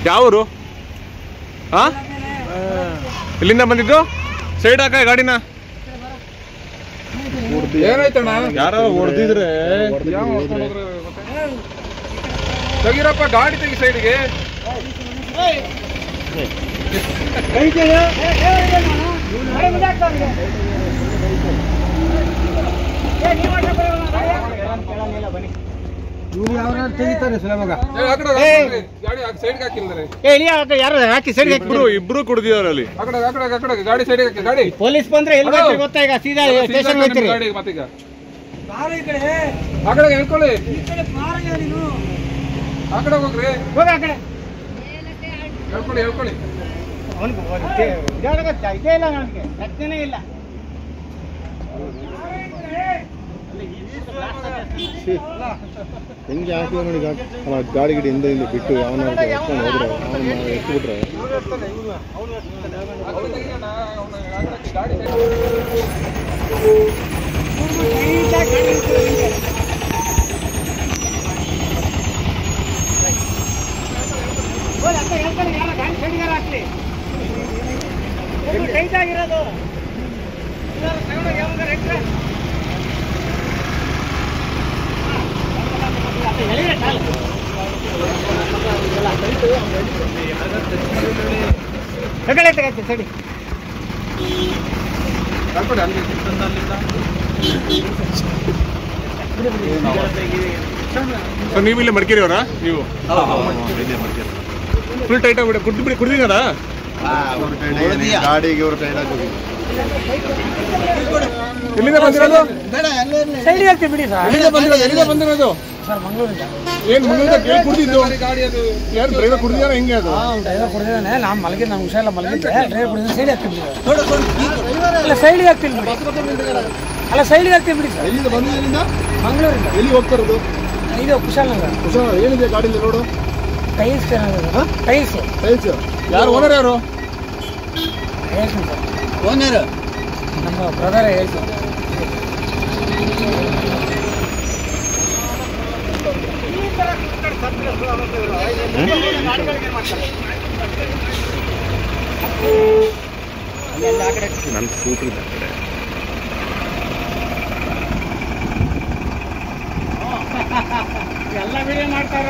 ಯಾವೂರು? ಹಾ, ಇಲ್ಲಿಂದ ಬಂದಿದ್ದು? ಸೈಡ್ ಹಾಕ ಗಾಡಿನ. ಏನಾಯ್ತಣ್ಣ? ಯಾರೋ ಹೊಡೆದಿದ್ರೆ ತೆಗಿರಪ್ಪ, ಗಾಡಿ ತೆಗಿ ಸೈಡ್ಗೆ. ಇಬ್ರು ಕುಡ್ದಿದ್ದಾರೆ ಅಲ್ಲಿ. ಗಾಡಿ ಸೈಡ್ ಹಾಕಿ. ಗಾಡಿ ಪೊಲೀಸ್ ಬಂದ್ರೆ ಎಲ್ಲಿ ಗೊತ್ತಾ? ಈಗ ಸೀದಾ ಸ್ಟೇಷನ್ ಹೋಗ್ತೀರಿ. ಮತ್ತೀಗ ಆ ಕಡೆ ಹೇಳ್ಕೊಳ್ಳಿ, ಆ ಕಡೆ ಹೋಗ್ರಿ, ಹೋಗ ಆ ಕಡೆ. ಹೇಳ್ಕೊಳ್ಳಿ. ಇದೇ ಇಲ್ಲ ನನಗೆ, ರಕ್ಷಣೆ ಇಲ್ಲ. ಹೆಂಗೆ ಹಾಕಿದ ನೋಡಿ ಗಾಡಿ ಗಿಡಿ ಹಿಂದೆ ಇಲ್ಲಿ ಬಿಟ್ಟು ಯಾವನ ಎತ್ಕೊಂಡು ಹೋದ್ರೆ ಅವನ್ನ ಎತ್ಬಿಟ್ರೆ ಟೈಟ್ ಆಗಿರೋದು ಸರಿ. ನೀವು ಇಲ್ಲೇ ಮಡಿಕೇರಿ ಅವರಾ? ನೀವು ಫುಲ್ ಟೈಟ್ ಆಗ್ಬಿಡ ಕುಡ್ದಿದ್ದಾರಾ? ಗಾಡಿಗೆ ಇವರು ಟೈಟ್ ಆಗಿ ಎಲ್ಲಿಂದ ಬಂದಿರೋದು? ಸೈಡಿಗೆ ಹಾಕ್ತೀವಿ ಬಿಡಿ ಸರ್. ಎಲ್ಲಿಂದ ಬಂದಿರೋದು ಸರ್? ಮಂಗಳೂರಿಂದ. ಏನು ಮಂಗಳೂರಿಂದ ಕುಡ್ದಿದ್ದು? ಯಾರು ಡ್ರೈವರ್ ಕುಡ್ದಿದಾರ? ಹೆಂಗೆ ಅದು? ಡ್ರೈವರ್ ಕುಡಿದಾನೆ. ನಾನು ಮಲಗಿದ್ದು, ನಾನು ಹುಷಾರಿಲ್ಲ ಮಲಗಿದ್ದೆ. ಡ್ರೈವರ್ ಕುಡಿದ್ರೆ ಸೈಡ್ ಹಾಕ್ತೀನಿ. ಅಲ್ಲ ಸೈಡಿಗೆ ಹಾಕ್ತೀನಿ ಬಿಡಿ. ಅಲ್ಲ ಸೈಡಿಗೆ ಹಾಕ್ತೀನಿ ಬಿಡಿ ಸರ್. ಎಲ್ಲಿಂದ ಬಂದಿದ್ದರಿಂದ? ಮಂಗಳೂರಿಂದ. ಎಲ್ಲಿ ಹೋಗ್ತಾರದು? ಇದು ಕುಶಾಲನಗರ. ಏನಿದೆ ಗಾಡಿಯಲ್ಲಿ ರೋಡು? Tiles tiles. ಟೈಲ್ಸ್. ಯಾರು ಓನರ್? ಯಾರು ಹೇಳ್ತೀನಿ ಸರ್. ಓನರ್ ನಮ್ಮ ಬ್ರದರ್ ಹೇಳ್ತೀನಿ. ನನ್ನ ಸ್ಕೂಟ್ರ್ ಇದೆ ಆ ಕಡೆ. ಎಲ್ಲ ವಿಡಿಯೋ ಮಾಡ್ತಾರ.